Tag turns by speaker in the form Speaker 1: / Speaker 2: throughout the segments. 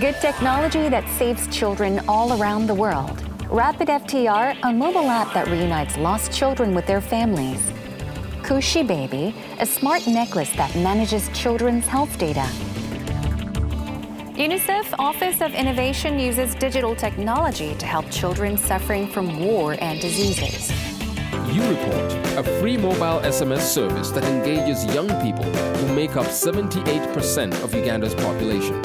Speaker 1: Good technology that saves children all around the world. Rapid FTR, a mobile app that reunites lost children with their families. Kushi Baby, a smart necklace that manages children's health data. UNICEF Office of Innovations uses digital technology to help children suffering from war and diseases.
Speaker 2: UReport, a free mobile SMS service that engages young people who make up 78% of Uganda's population.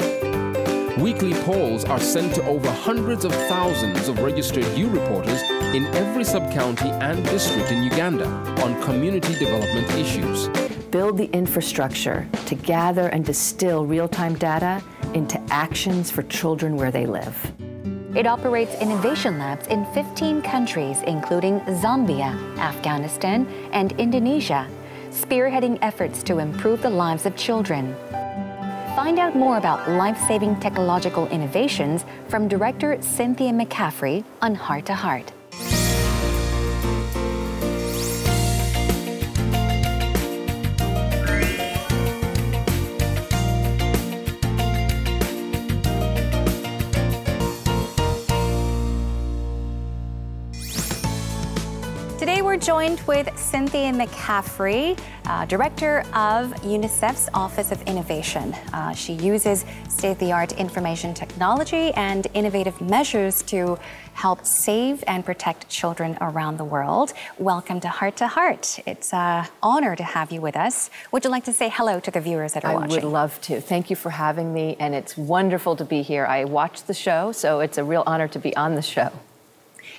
Speaker 2: Weekly polls are sent to over hundreds of thousands of registered U-reporters in every sub-county and district in Uganda on community development issues.
Speaker 3: Build the infrastructure to gather and distill real-time data into actions for children where they live.
Speaker 1: It operates innovation labs in 15 countries, including Zambia, Afghanistan, and Indonesia, spearheading efforts to improve the lives of children. Find out more about life-saving technological innovations from Director Cynthia McCaffrey on Heart to Heart. Today we're joined with Cynthia McCaffrey, Director of UNICEF's Office of Innovation. She uses state-of-the-art information technology and innovative measures to help save and protect children around the world. Welcome to Heart. It's an honor to have you with us. Would you like to say hello to the viewers that are watching?
Speaker 3: I would love to. Thank you for having me, and it's wonderful to be here. I watched the show, so it's a real honor to be on the show.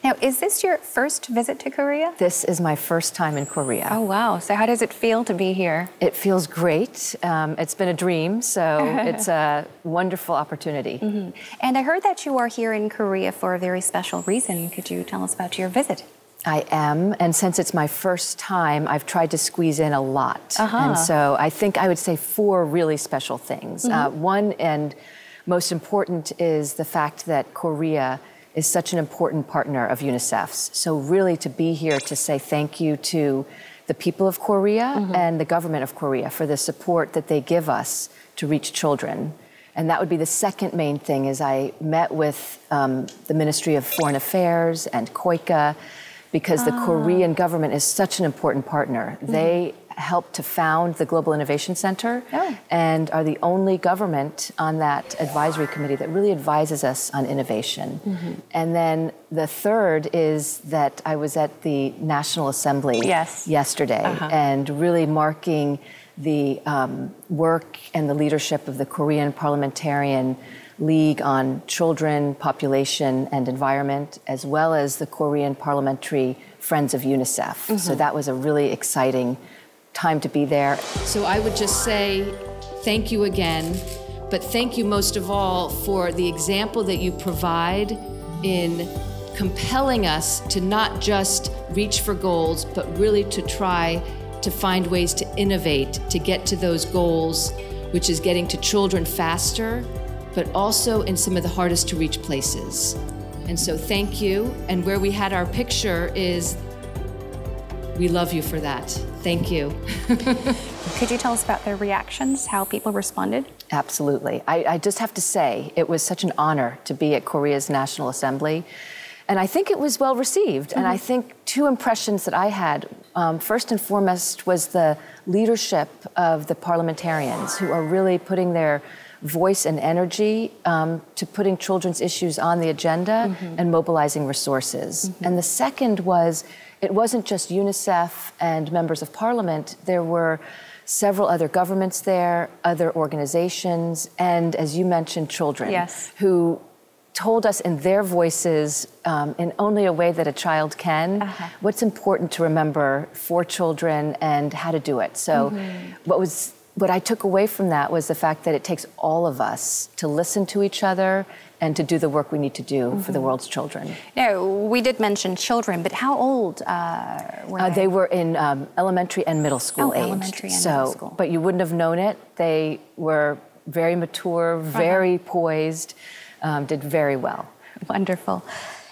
Speaker 1: Now, is this your first visit to Korea?
Speaker 3: This is my first time in Korea.
Speaker 1: Oh, wow. So how does it feel to be here?
Speaker 3: It feels great. It's been a dream, so it's a wonderful opportunity.
Speaker 1: Mm-hmm. And I heard that you are here in Korea for a very special reason. Could you tell us about your visit?
Speaker 3: I am, and since it's my first time, I've tried to squeeze in a lot. And so I think I would say 4 really special things. One, and most important, is the fact that Korea is such an important partner of UNICEF's. So really to be here to say thank you to the people of Korea and the government of Korea for the support that they give us to reach children. And that would be the second main thing, is I met with the Ministry of Foreign Affairs and KOICA, because the Korean government is such an important partner. They helped to found the Global Innovation Center and are the only government on that advisory committee that really advises us on innovation. And then the third is that I was at the National Assembly yesterday and really marking the work and the leadership of the Korean Parliamentarian League on Children, Population, and Environment, as well as the Korean Parliamentary Friends of UNICEF. So that was a really exciting time to be there.
Speaker 4: So I would just say thank you again, but thank you most of all for the example that you provide in compelling us to not just reach for goals, but really to try to find ways to innovate, to get to those goals, which is getting to children faster, but also in some of the hardest to reach places. And so thank you. And where we had our picture is, we love you for that. Thank you.
Speaker 1: Could you tell us about the reactions, how people responded?
Speaker 3: Absolutely. I just have to say, it was such an honor to be at Korea's National Assembly. And I think it was well received. And I think 2 impressions that I had, first and foremost, was the leadership of the parliamentarians, who are really putting their voice and energy to putting children's issues on the agenda and mobilizing resources. And the second was, it wasn't just UNICEF and members of parliament. There were several other governments there, other organizations, and as you mentioned, children who told us in their voices, in only a way that a child can, what's important to remember for children and how to do it. So what I took away from that was the fact that it takes all of us to listen to each other and to do the work we need to do for the world's children.
Speaker 1: Now, we did mention children, but how old were they?
Speaker 3: They were in elementary and middle school age.
Speaker 1: Elementary and middle school.
Speaker 3: But you wouldn't have known it. They were very mature, very poised, did very well.
Speaker 1: Wonderful.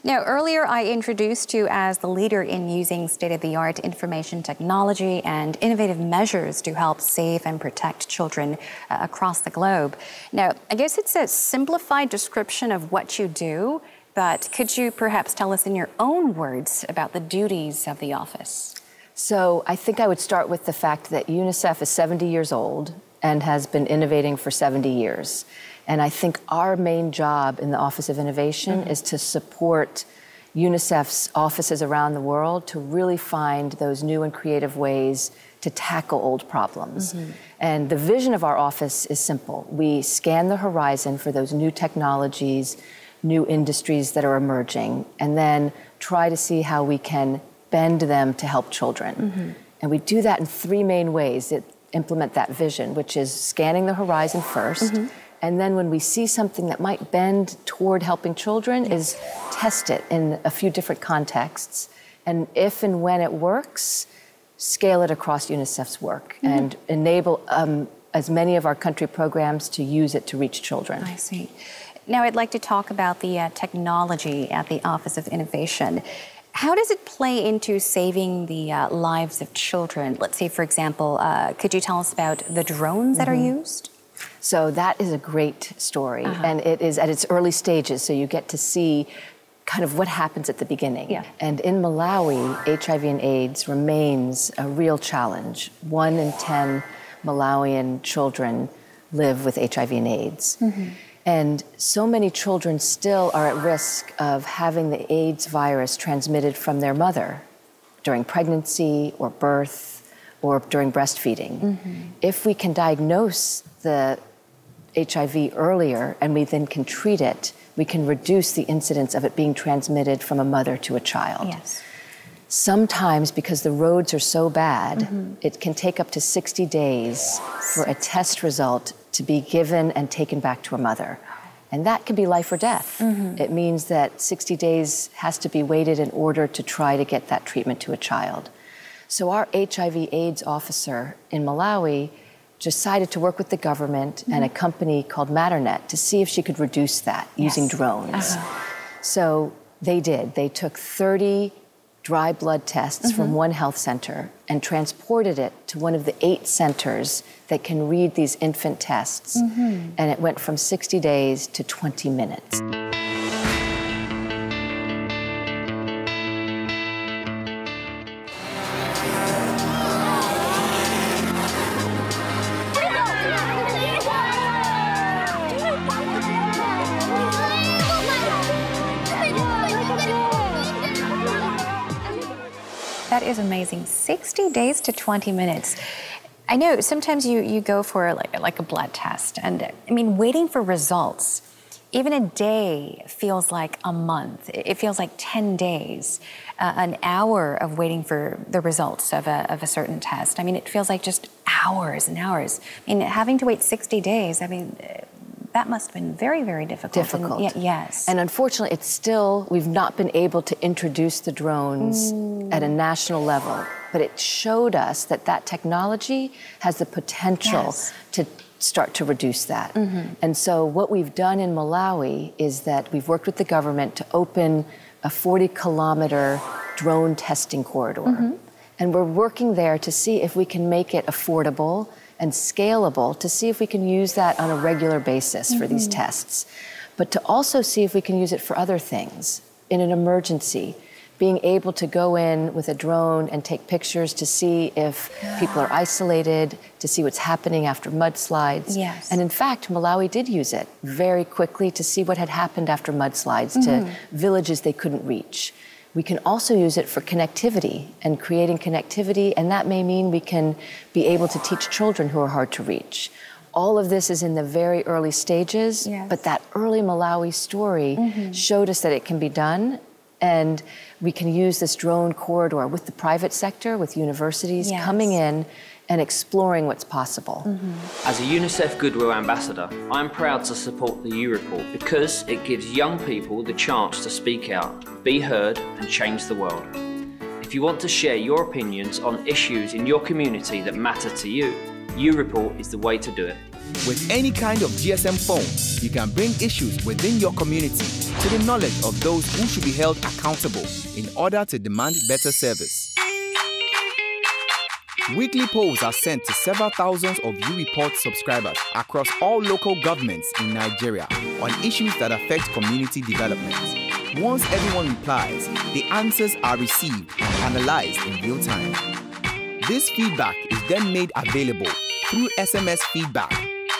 Speaker 1: Now, earlier I introduced you as the leader in using state-of-the-art information technology and innovative measures to help save and protect children across the globe. Now, I guess it's a simplified description of what you do, but could you perhaps tell us in your own words about the duties of the office?
Speaker 3: So I think I would start with the fact that UNICEF is 70 years old and has been innovating for 70 years. And I think our main job in the Office of Innovation is to support UNICEF's offices around the world to really find those new and creative ways to tackle old problems. And the vision of our office is simple. We scan the horizon for those new technologies, new industries that are emerging, and then try to see how we can bend them to help children. And we do that in three main ways that implement that vision, which is scanning the horizon first, and then when we see something that might bend toward helping children is test it in a few different contexts. And if and when it works, scale it across UNICEF's work and enable as many of our country programs to use it to reach children.
Speaker 1: I see. Now I'd like to talk about the technology at the Office of Innovation. How does it play into saving the lives of children? Let's say, for example, could you tell us about the drones that are used?
Speaker 3: So that is a great story, and it is at its early stages, so you get to see kind of what happens at the beginning. And in Malawi, HIV and AIDS remains a real challenge. 1 in 10 Malawian children live with HIV and AIDS. And so many children still are at risk of having the AIDS virus transmitted from their mother during pregnancy or birth or during breastfeeding. If we can diagnose the HIV earlier and we then can treat it, we can reduce the incidence of it being transmitted from a mother to a child. Sometimes, because the roads are so bad, it can take up to 60 days for a test result to be given and taken back to a mother. And that can be life or death. It means that 60 days has to be waited in order to try to get that treatment to a child. So our HIV/AIDS officer in Malawi decided to work with the government and a company called Matternet to see if she could reduce that using drones. So they did. They took 30 dry blood tests from one health center and transported it to one of the 8 centers that can read these infant tests. And it went from 60 days to 20 minutes.
Speaker 1: That is amazing. 60 days to 20 minutes. I know sometimes you go for like a blood test, and I mean, waiting for results, even a day feels like a month. It feels like 10 days, an hour of waiting for the results of a certain test. I mean, it feels like just hours and hours. I mean, having to wait 60 days, I mean, that must have been very, very difficult. And, yes.
Speaker 3: And unfortunately, it's still, we've not been able to introduce the drones at a national level. But it showed us that that technology has the potential to start to reduce that. And so what we've done in Malawi is that we've worked with the government to open a 40-kilometer drone testing corridor. And we're working there to see if we can make it affordable and scalable, to see if we can use that on a regular basis for these tests, but to also see if we can use it for other things. In an emergency, being able to go in with a drone and take pictures to see if people are isolated, to see what's happening after mudslides. And in fact, Malawi did use it very quickly to see what had happened after mudslides to villages they couldn't reach. We can also use it for connectivity and creating connectivity, and that may mean we can be able to teach children who are hard to reach. All of this is in the very early stages, but that early Malawi story showed us that it can be done, and we can use this drone corridor with the private sector, with universities coming in and exploring what's possible.
Speaker 5: As a UNICEF Goodwill Ambassador, I'm proud to support the U Report because it gives young people the chance to speak out, be heard, and change the world. If you want to share your opinions on issues in your community that matter to you, YouReport is the way to do it.
Speaker 6: With any kind of GSM phone, you can bring issues within your community to the knowledge of those who should be held accountable in order to demand better service. Weekly polls are sent to several thousands of YouReport subscribers across all local governments in Nigeria on issues that affect community development. Once everyone replies, the answers are received and analyzed in real time. This feedback is then made available through SMS feedback,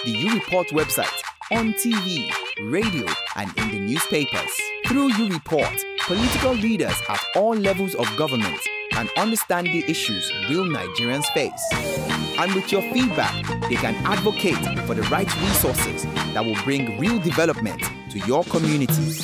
Speaker 6: the YouReport website, on TV, radio, and in the newspapers. Through YouReport, political leaders at all levels of government can understand the issues real Nigerians face. And with your feedback, they can advocate for the right resources that will bring real development to your community.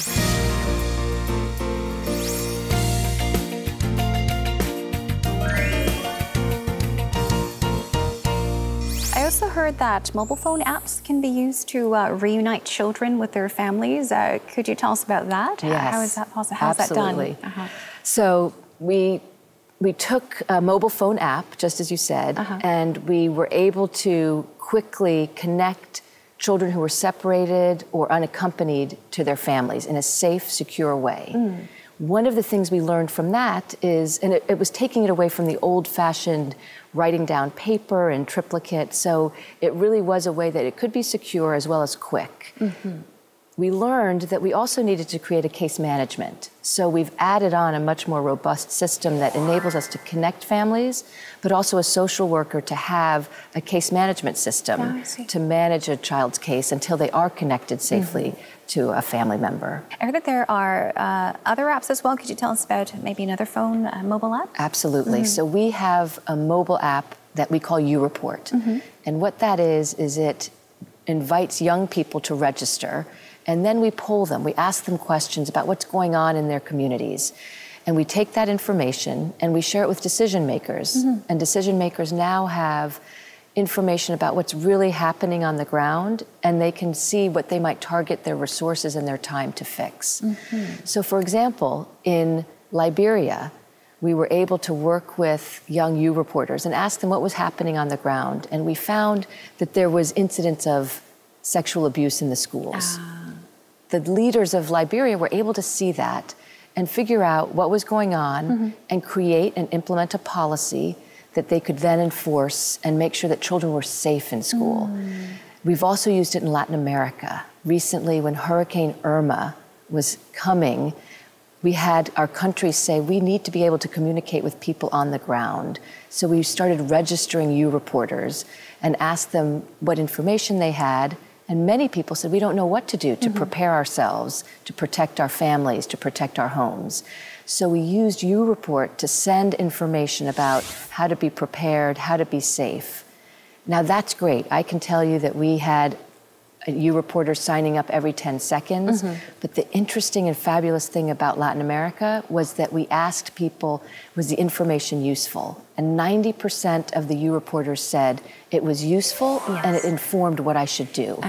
Speaker 1: I also heard that mobile phone apps can be used to reunite children with their families. Could you tell us about that?
Speaker 3: Yes.
Speaker 1: How is that possible? How
Speaker 3: Absolutely.
Speaker 1: is that done?
Speaker 3: So we took a mobile phone app, just as you said, and we were able to quickly connect children who were separated or unaccompanied to their families in a safe, secure way. One of the things we learned from that is, and it was taking it away from the old-fashioned writing down paper and triplicate, so it really was a way that it could be secure as well as quick. We learned that we also needed to create a case management. So we've added on a much more robust system that enables us to connect families, but also a social worker to have a case management system to manage a child's case until they are connected safely to a family member.
Speaker 1: I heard that there are other apps as well. Could you tell us about maybe another phone mobile app?
Speaker 3: Absolutely. So we have a mobile app that we call YouReport. And what that is it invites young people to register, and then we poll them. We ask them questions about what's going on in their communities. And we take that information and we share it with decision makers. And decision makers now have information about what's really happening on the ground, and they can see what they might target their resources and their time to fix. So for example, in Liberia, we were able to work with young YouReporters and ask them what was happening on the ground. And we found that there was incidents of sexual abuse in the schools. The leaders of Liberia were able to see that and figure out what was going on and create and implement a policy that they could then enforce and make sure that children were safe in school. We've also used it in Latin America. Recently, when Hurricane Irma was coming, we had our countries say, we need to be able to communicate with people on the ground. So we started registering YouReporters and asked them what information they had. And many people said, we don't know what to do to prepare ourselves, to protect our families, to protect our homes. So we used YouReport to send information about how to be prepared, how to be safe. Now that's great. I can tell you that we had YouReporters signing up every 10 seconds. But the interesting and fabulous thing about Latin America was that we asked people, was the information useful? And 90% of the YouReporters said it was useful and it informed what I should do.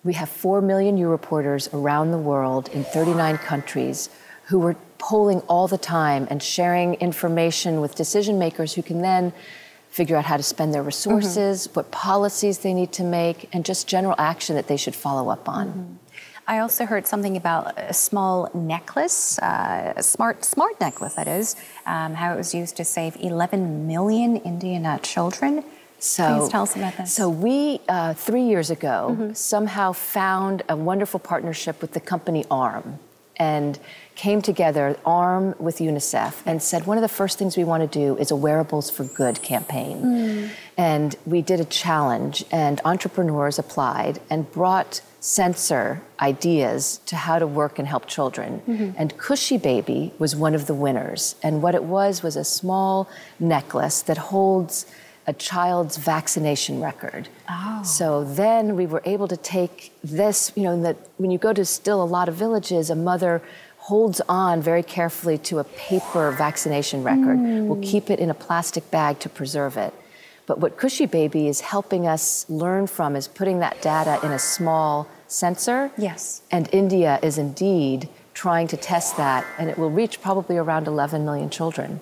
Speaker 3: We have 4 million YouReporters around the world in 39 countries who were polling all the time and sharing information with decision makers who can then figure out how to spend their resources, what policies they need to make, and just general action that they should follow up on.
Speaker 1: I also heard something about a small necklace, a smart necklace, that is, how it was used to save 11 million Indian children. Please tell us about this.
Speaker 3: So we, 3 years ago, somehow found a wonderful partnership with the company ARM, and came together, ARM with UNICEF, and said one of the first things we want to do is a Wearables for Good campaign. And we did a challenge, and entrepreneurs applied and brought sensor ideas to how to work and help children. And Cushy Baby was one of the winners. And what it was a small necklace that holds a child's vaccination record. So then we were able to take this, that when you go to still a lot of villages, a mother holds on very carefully to a paper vaccination record. We'll keep it in a plastic bag to preserve it. But what Cushy Baby is helping us learn from is putting that data in a small sensor. And India is indeed trying to test that, and it will reach probably around 11 million children.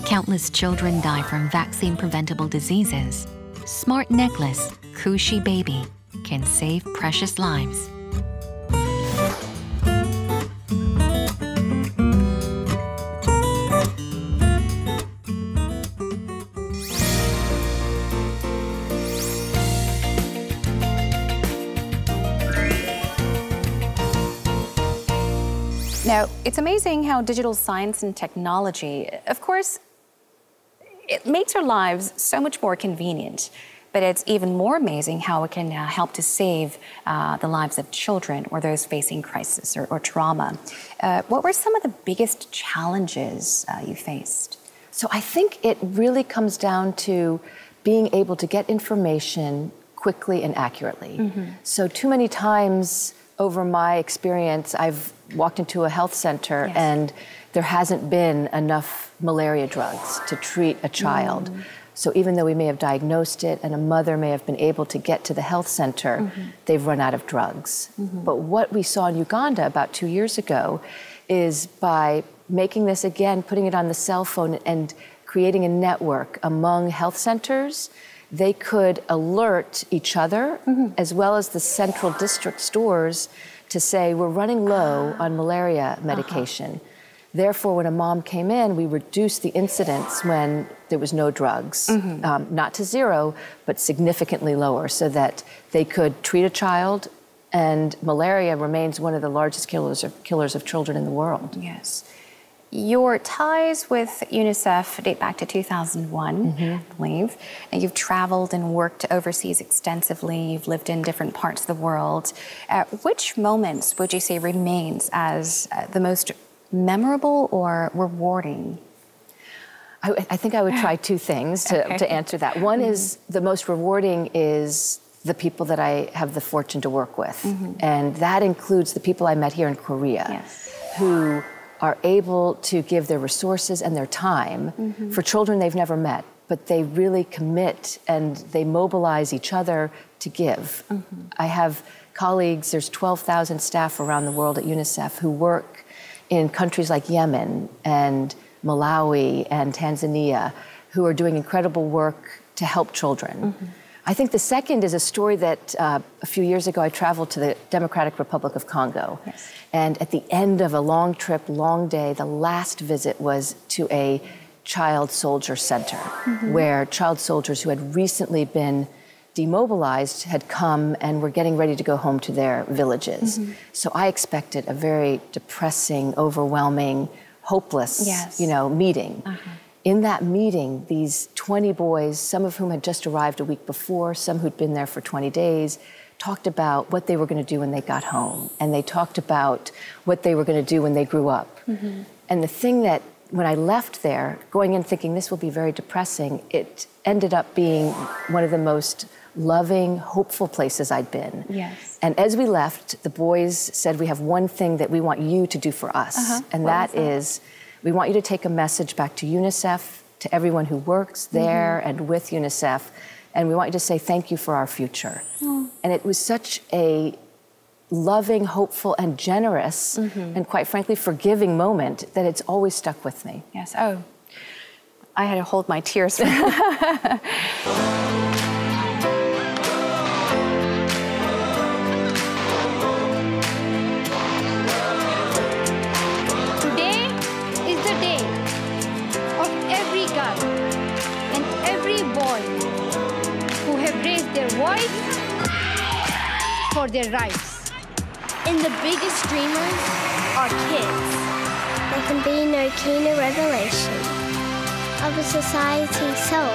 Speaker 7: Countless children die from vaccine-preventable diseases. Smart Necklace, Kushi Baby, can save precious lives.
Speaker 1: Now, it's amazing how digital science and technology, of course, it makes our lives so much more convenient, but it's even more amazing how it can help to save the lives of children or those facing crisis or trauma. What were some of the biggest challenges you faced?
Speaker 3: So I think it really comes down to being able to get information quickly and accurately. So too many times over my experience, I've walked into a health center and there hasn't been enough malaria drugs to treat a child. So even though we may have diagnosed it and a mother may have been able to get to the health center, they've run out of drugs. But what we saw in Uganda about 2 years ago is by making this again, putting it on the cell phone and creating a network among health centers, they could alert each other as well as the central district stores to say, we're running low on malaria medication. Therefore, when a mom came in, we reduced the incidence when there was no drugs, not to zero, but significantly lower, so that they could treat a child, and malaria remains one of the largest killers of children in the world.
Speaker 1: Yes. Your ties with UNICEF date back to 2001, I believe. And you've traveled and worked overseas extensively. You've lived in different parts of the world. Which moments would you say remains as the most memorable or rewarding?
Speaker 3: I think I would try two things to answer that. One is the most rewarding is the people that I have the fortune to work with. And that includes the people I met here in Korea, who are able to give their resources and their time for children they've never met, but they really commit and they mobilize each other to give. I have colleagues, there's 12,000 staff around the world at UNICEF who work in countries like Yemen and Malawi and Tanzania, who are doing incredible work to help children. I think the second is a story that a few years ago I traveled to the Democratic Republic of Congo. And at the end of a long trip, long day, the last visit was to a child soldier center, where child soldiers who had recently been demobilized had come and were getting ready to go home to their villages. So I expected a very depressing, overwhelming, hopeless, meeting. In that meeting, these 20 boys, some of whom had just arrived a week before, some who'd been there for 20 days, talked about what they were going to do when they got home. And they talked about what they were going to do when they grew up. And the thing that, when I left there, going in thinking this will be very depressing, it ended up being one of the most loving, hopeful places I'd been. And as we left, the boys said, we have one thing that we want you to do for us. And that is, we want you to take a message back to UNICEF, to everyone who works there and with UNICEF, and we want you to say thank you for our future. And it was such a loving, hopeful, and generous, and quite frankly, forgiving moment that it's always stuck with me.
Speaker 1: Yes. Oh, I had to hold my tears.
Speaker 8: For their rights. And the biggest dreamers are kids.
Speaker 9: There can be no keener revelation of a society soul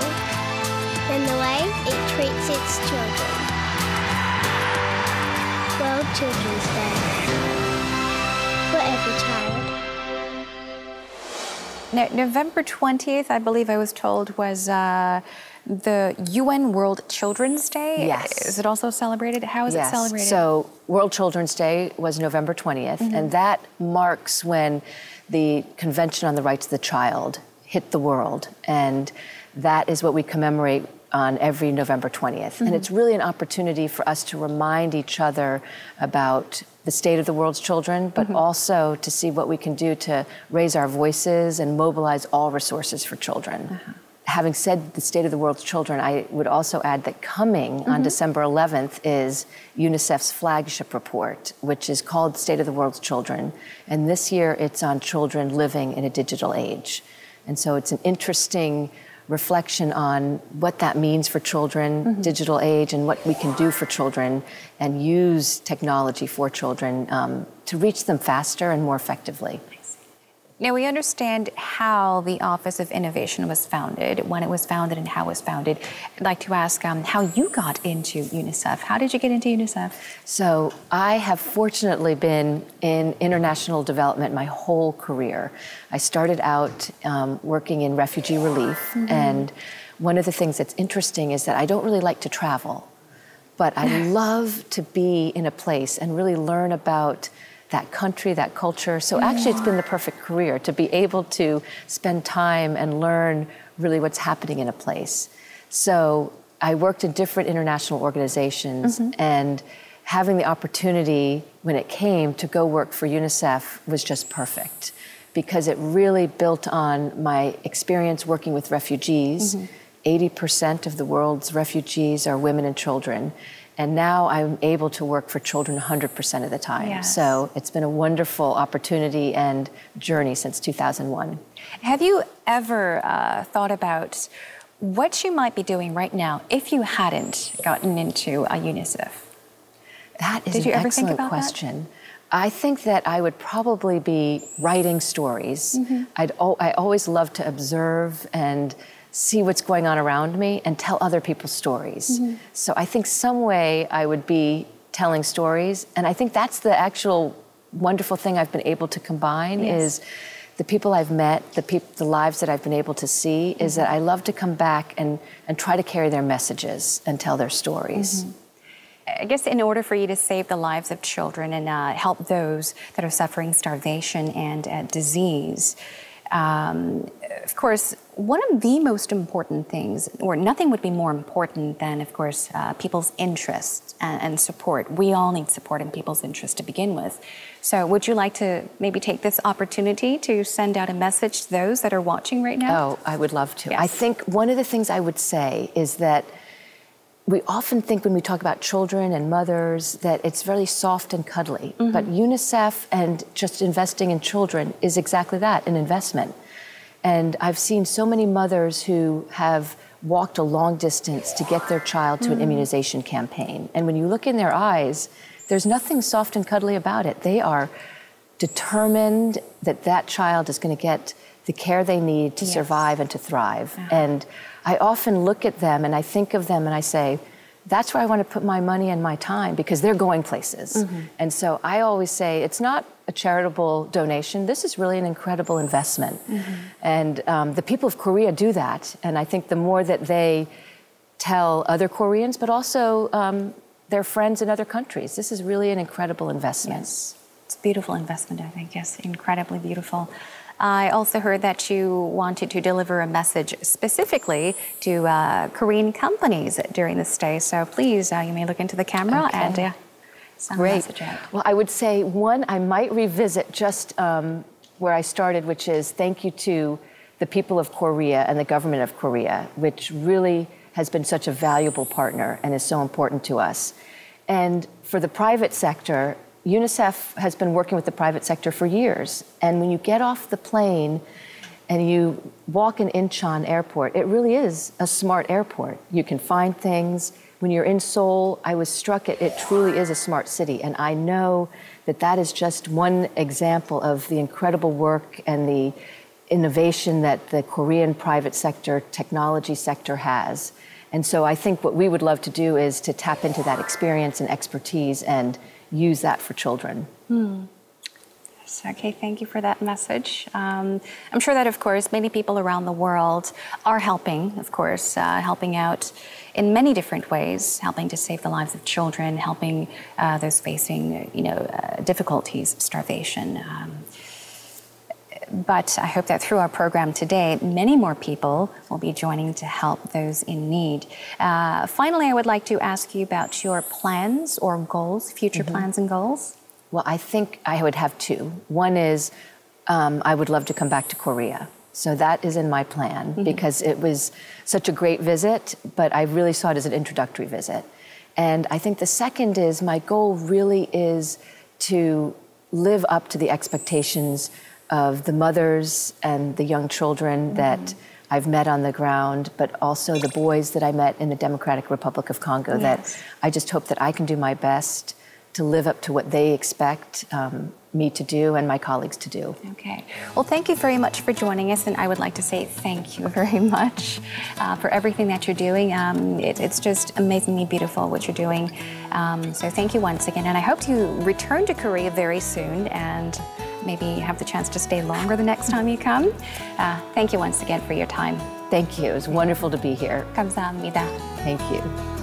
Speaker 9: than the way it treats its children. World Children's Day. For every child.
Speaker 1: Now, November 20th, I believe I was told, was the UN World Children's Day.
Speaker 3: Yes.
Speaker 1: Is it also celebrated? How is it celebrated?
Speaker 3: So World Children's Day was November 20th, and that marks when the Convention on the Rights of the Child hit the world. And that is what we commemorate on every November 20th. And it's really an opportunity for us to remind each other about the state of the world's children, but also to see what we can do to raise our voices and mobilize all resources for children. Having said the state of the world's children, I would also add that coming on December 11th is UNICEF's flagship report, which is called State of the World's Children. And this year it's on children living in a digital age. And so it's an interesting reflection on what that means for children, digital age, and what we can do for children, and use technology for children to reach them faster and more effectively.
Speaker 1: Now, we understand how the Office of Innovation was founded, when it was founded, and how it was founded. I'd like to ask how you got into UNICEF. How did you get into UNICEF?
Speaker 3: So I have fortunately been in international development my whole career. I started out working in refugee relief, and one of the things that's interesting is that I don't really like to travel, but I love to be in a place and really learn about that country, that culture. So actually it's been the perfect career to be able to spend time and learn really what's happening in a place. So I worked in different international organizations, and having the opportunity when it came to go work for UNICEF was just perfect, because it really built on my experience working with refugees. 80% of the world's refugees are women and children. And now I'm able to work for children 100% of the time. So it's been a wonderful opportunity and journey since 2001.
Speaker 1: Have you ever thought about what you might be doing right now if you hadn't gotten into UNICEF?
Speaker 3: That is an excellent question. I think that I would probably be writing stories. I always love to observe and see what's going on around me and tell other people's stories. So I think some way I would be telling stories, and I think that's the actual wonderful thing I've been able to combine is the people I've met, the lives that I've been able to see, is that I love to come back and try to carry their messages and tell their stories.
Speaker 1: I guess in order for you to save the lives of children and help those that are suffering starvation and disease, of course, one of the most important things, or nothing would be more important than, of course, people's interest and support. We all need support in people's interest to begin with. So would you like to maybe take this opportunity to send out a message to those that are watching right now?
Speaker 3: Oh, I would love to. I think one of the things I would say is that we often think when we talk about children and mothers that it's really soft and cuddly, but UNICEF and just investing in children is exactly that, an investment. And I've seen so many mothers who have walked a long distance to get their child to an immunization campaign. And when you look in their eyes, there's nothing soft and cuddly about it. They are determined that that child is going to get the care they need to survive and to thrive. And I often look at them and I think of them and I say, that's where I want to put my money and my time, because they're going places. And so I always say, it's not a charitable donation. This is really an incredible investment. And the people of Korea do that. And I think the more that they tell other Koreans, but also their friends in other countries, this is really an incredible investment.
Speaker 1: Yes, it's a beautiful investment, I think. Yes, incredibly beautiful. I also heard that you wanted to deliver a message specifically to Korean companies during this day. So please, you may look into the camera and send a message out.
Speaker 3: Well, I would say, one, I might revisit just where I started, which is thank you to the people of Korea and the government of Korea, which really has been such a valuable partner and is so important to us. And for the private sector, UNICEF has been working with the private sector for years. And when you get off the plane and you walk in Incheon Airport, it really is a smart airport. You can find things. When you're in Seoul, I was struck it truly is a smart city. And I know that that is just one example of the incredible work and the innovation that the Korean private sector, technology sector has. And so I think what we would love to do is to tap into that experience and expertise and use that for children.
Speaker 1: Yes, okay, thank you for that message. I'm sure that, of course, many people around the world are helping, of course, helping out in many different ways, helping to save the lives of children, helping those facing, difficulties of starvation. But I hope that through our program today, many more people will be joining to help those in need. Finally, I would like to ask you about your plans or goals, future plans and goals.
Speaker 3: Well, I think I would have two. One is I would love to come back to Korea. So that is in my plan because it was such a great visit, but I really saw it as an introductory visit. And I think the second is my goal really is to live up to the expectations of the mothers and the young children that I've met on the ground, but also the boys that I met in the Democratic Republic of Congo, that I just hope that I can do my best to live up to what they expect me to do and my colleagues to do.
Speaker 1: Okay. Well, thank you very much for joining us, and I would like to say thank you very much for everything that you're doing. It's just amazingly beautiful what you're doing. So thank you once again, and I hope to return to Korea very soon and maybe have the chance to stay longer the next time you come. Thank you once again for your time.
Speaker 3: Thank you. It was wonderful to be here.
Speaker 1: 감사합니다.
Speaker 3: Thank you.